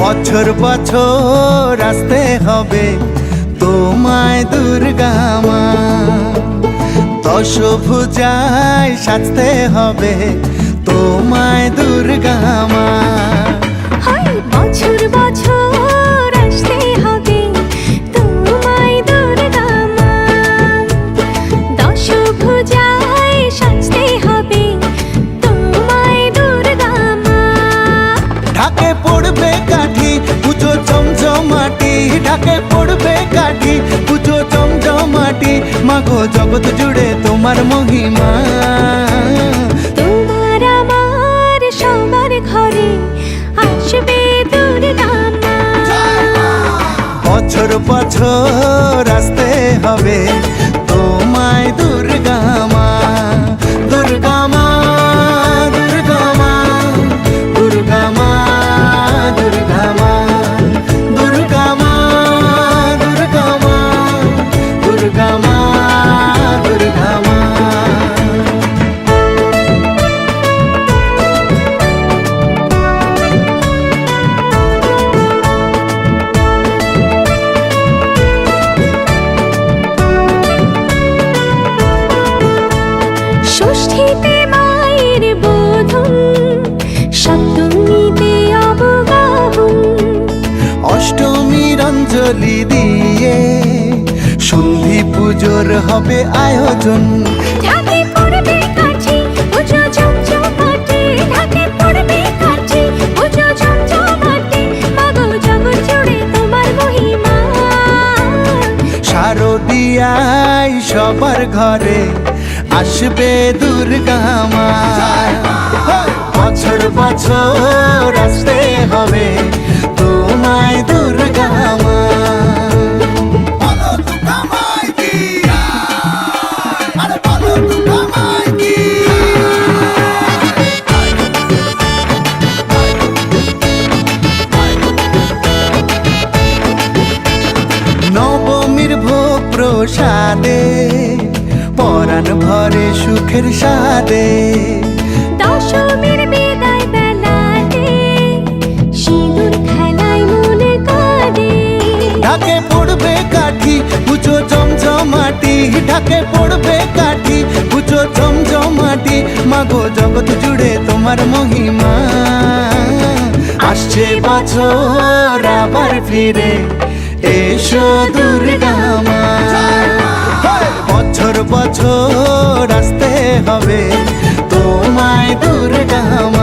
বছর বছর আসতে হবে তোমায় দুর্গা মা, দশভুজায় সাজতে হবে তোমায় দুর্গা মা। বছর বছর আসতে হবে তোমায় দুর্গা মা, দশভুজায় সাজতে হবে তোমায় দুর্গা মা। ঢাকে পড়বে কাঠি পুজো চমচমাটি, ঢাকে পড়বে কাঠি পুজো চমচমাটি, মাগো জগৎ জুড়ে তোমার মহিমা। তোমার আমার সবার ঘরে আসবে দুর্গা মা, বছর বছর আসতে হবে তোমায় দুর্গা মা। দুর্গা মা দুর্গা মা দুর্গা মা দুর্গা মা দুর্গা মা দুর্গা মা দুর্গা মা দুর্গা মা। ষষ্ঠীতে মায়ের বোধন, সপ্তমীতে অবগাহন, অষ্টমীর অঞ্জলি দিয়ে সন্ধি পুজোর হবে আয়োজন। ঢাকে পড়বে কাঠি পুজো চমচমাটি, ঢাকে পড়বে কাঠি পুজো চমচমাটি, মাগো জগৎ জুড়ে তোমার মহিমা। শারদিয়ায় সবার ঘরে আসবে দুর্গা মা, বছর বছর আসতে হবে তোমায় দুর্গা মা। নবমীর ভোগ প্রসাদে পরাণ ভরে সুখের সাদে, দশমীর বিদায় বেলাতে সিঁদুর খেলায় মনে কাঁদে। ঢাকে পড়বে কাঠি পুজো চমচমাটি, ঢাকে পড়বে কাঠি পুজো চমচমাটি, মাগো জগৎ জুড়ে তোমার মহিমা। আসছে বছর আবার ফিরে এসো দুর্গা মা, বছর বছর আসতে হবে তোমায় দুর্গা মা।